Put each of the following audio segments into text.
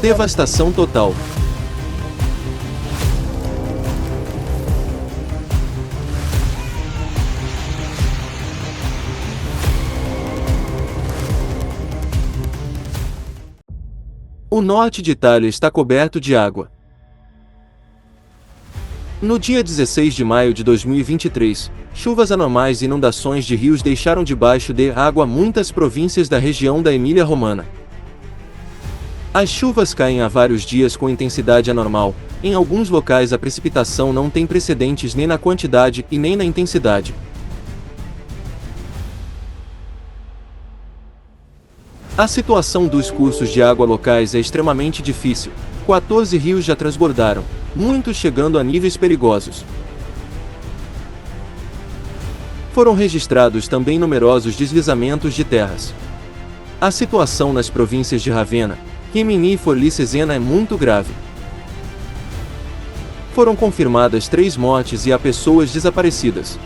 Devastação total. O norte de Itália está coberto de água. No dia 16 de maio de 2023, chuvas anormais e inundações de rios deixaram debaixo de água muitas províncias da região da Emília-Romana. As chuvas caem há vários dias com intensidade anormal. Em alguns locais a precipitação não tem precedentes nem na quantidade e nem na intensidade. A situação dos cursos de água locais é extremamente difícil. 14 rios já transbordaram, muitos chegando a níveis perigosos. Foram registrados também numerosos deslizamentos de terras. A situação nas províncias de Ravenna, Rimini e Forlì Cesena é muito grave. Foram confirmadas 3 mortes e há pessoas desaparecidas.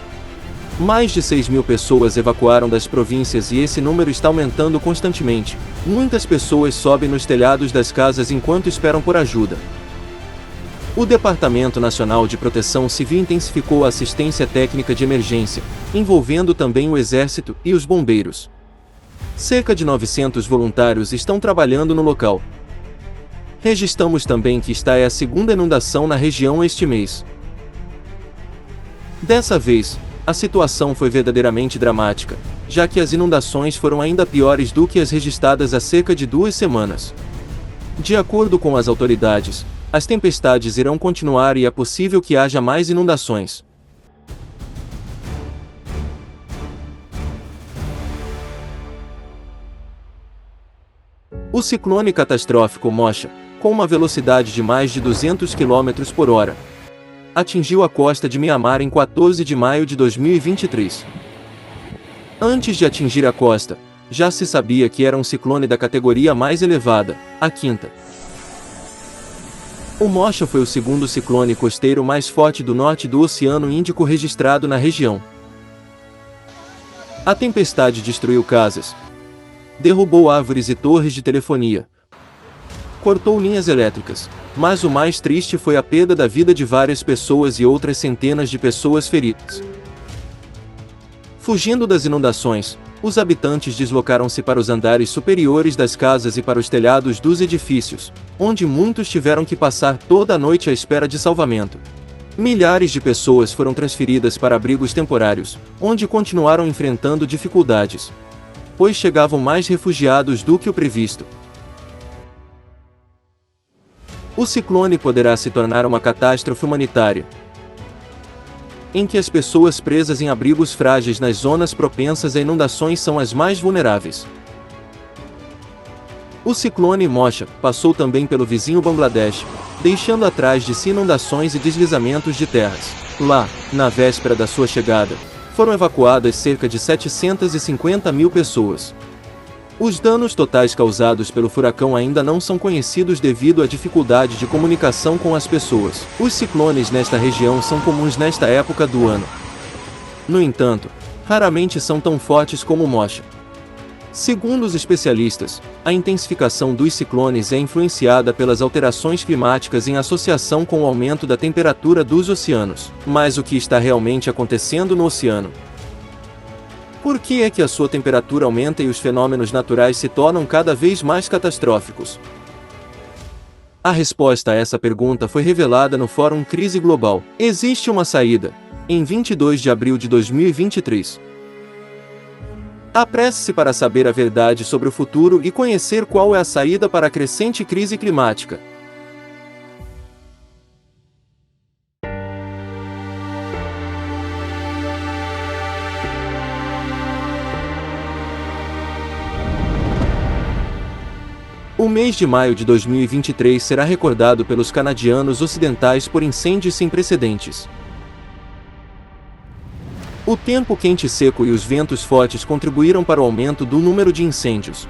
Mais de 6.000 pessoas evacuaram das províncias e esse número está aumentando constantemente. Muitas pessoas sobem nos telhados das casas enquanto esperam por ajuda. O Departamento Nacional de Proteção Civil intensificou a assistência técnica de emergência, envolvendo também o Exército e os bombeiros. Cerca de 900 voluntários estão trabalhando no local. Registramos também que esta é a segunda inundação na região este mês. Dessa vez, a situação foi verdadeiramente dramática, já que as inundações foram ainda piores do que as registradas há cerca de 2 semanas. De acordo com as autoridades, as tempestades irão continuar e é possível que haja mais inundações. O ciclone catastrófico Mocha, com uma velocidade de mais de 200 km por hora, atingiu a costa de Mianmar em 14 de maio de 2023. Antes de atingir a costa, já se sabia que era um ciclone da categoria mais elevada, a quinta. O Mocha foi o segundo ciclone costeiro mais forte do norte do Oceano Índico registrado na região. A tempestade destruiu casas, derrubou árvores e torres de telefonia, cortou linhas elétricas, mas o mais triste foi a perda da vida de várias pessoas e outras centenas de pessoas feridas. Fugindo das inundações, os habitantes deslocaram-se para os andares superiores das casas e para os telhados dos edifícios, onde muitos tiveram que passar toda a noite à espera de salvamento. Milhares de pessoas foram transferidas para abrigos temporários, onde continuaram enfrentando dificuldades, pois chegavam mais refugiados do que o previsto. O ciclone poderá se tornar uma catástrofe humanitária, em que as pessoas presas em abrigos frágeis nas zonas propensas a inundações são as mais vulneráveis. O ciclone Mocha passou também pelo vizinho Bangladesh, deixando atrás de si inundações e deslizamentos de terras. Lá, na véspera da sua chegada, foram evacuadas cerca de 750.000 pessoas. Os danos totais causados pelo furacão ainda não são conhecidos devido à dificuldade de comunicação com as pessoas. Os ciclones nesta região são comuns nesta época do ano. No entanto, raramente são tão fortes como o Mocha. Segundo os especialistas, a intensificação dos ciclones é influenciada pelas alterações climáticas em associação com o aumento da temperatura dos oceanos. Mas o que está realmente acontecendo no oceano? Por que é que a sua temperatura aumenta e os fenômenos naturais se tornam cada vez mais catastróficos? A resposta a essa pergunta foi revelada no Fórum Crise Global. Existe uma saída, em 22 de abril de 2023. Apresse-se para saber a verdade sobre o futuro e conhecer qual é a saída para a crescente crise climática. O mês de maio de 2023 será recordado pelos canadianos ocidentais por incêndios sem precedentes. O tempo quente e seco e os ventos fortes contribuíram para o aumento do número de incêndios.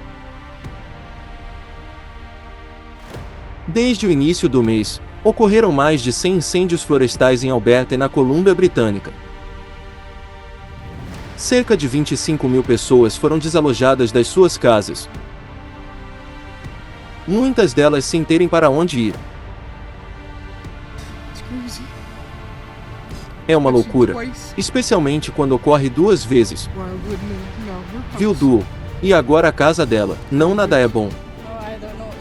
Desde o início do mês, ocorreram mais de 100 incêndios florestais em Alberta e na Colômbia Britânica. Cerca de 25.000 pessoas foram desalojadas das suas casas. muitas delas sem terem para onde ir. É uma loucura, especialmente quando ocorre 2 vezes. Viu, Duo? E agora a casa dela. Não, nada é bom.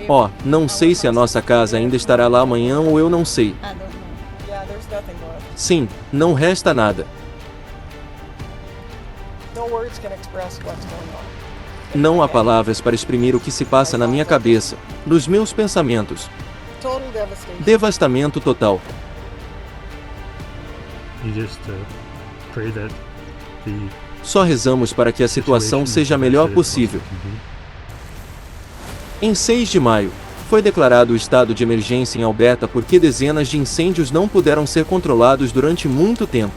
Oh, não sei se a nossa casa ainda estará lá amanhã ou eu não sei. Sim, não resta nada. Não há palavras para exprimir o que se passa na minha cabeça, nos meus pensamentos. Devastamento total. Só rezamos para que a situação seja a melhor possível. Em 6 de maio, foi declarado o estado de emergência em Alberta porque dezenas de incêndios não puderam ser controlados durante muito tempo.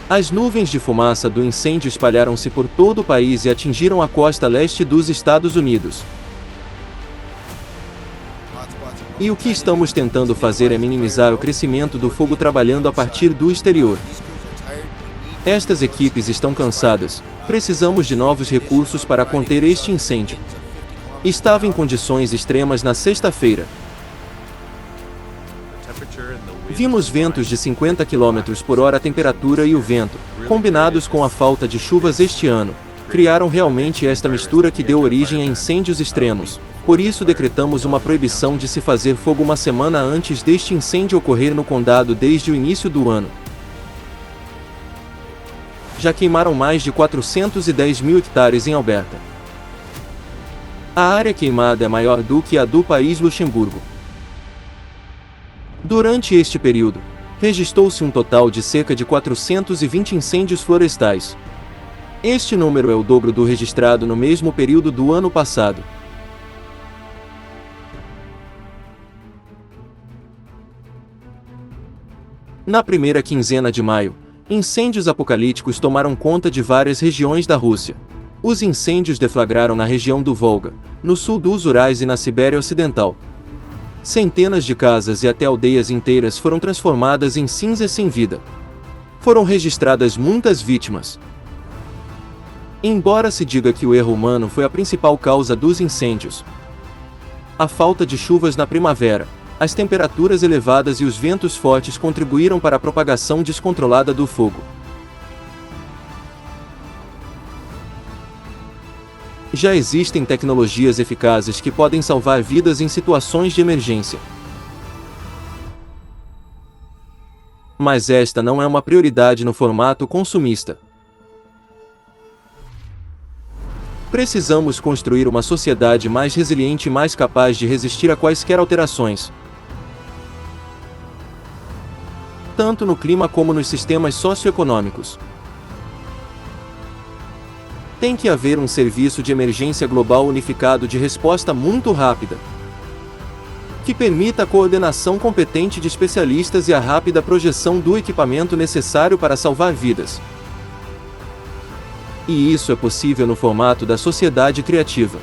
As nuvens de fumaça do incêndio espalharam-se por todo o país e atingiram a costa leste dos Estados Unidos. E o que estamos tentando fazer é minimizar o crescimento do fogo trabalhando a partir do exterior. Estas equipes estão cansadas, precisamos de novos recursos para conter este incêndio. Estava em condições extremas na sexta-feira. Vimos ventos de 50 km por hora. A temperatura e o vento, combinados com a falta de chuvas este ano, criaram realmente esta mistura que deu origem a incêndios extremos. Por isso decretamos uma proibição de se fazer fogo uma semana antes deste incêndio ocorrer no condado desde o início do ano. Já queimaram mais de 410 mil hectares em Alberta. A área queimada é maior do que a do país Luxemburgo. Durante este período, registrou-se um total de cerca de 420 incêndios florestais. Este número é o dobro do registrado no mesmo período do ano passado. Na primeira quinzena de maio, incêndios apocalípticos tomaram conta de várias regiões da Rússia. Os incêndios deflagraram na região do Volga, no sul dos Urais e na Sibéria Ocidental. Centenas de casas e até aldeias inteiras foram transformadas em cinzas sem vida. Foram registradas muitas vítimas. Embora se diga que o erro humano foi a principal causa dos incêndios, a falta de chuvas na primavera, as temperaturas elevadas e os ventos fortes contribuíram para a propagação descontrolada do fogo. Já existem tecnologias eficazes que podem salvar vidas em situações de emergência. Mas esta não é uma prioridade no formato consumista. Precisamos construir uma sociedade mais resiliente e mais capaz de resistir a quaisquer alterações, tanto no clima como nos sistemas socioeconômicos. Tem que haver um serviço de emergência global unificado de resposta muito rápida, que permita a coordenação competente de especialistas e a rápida projeção do equipamento necessário para salvar vidas. E isso é possível no formato da sociedade criativa.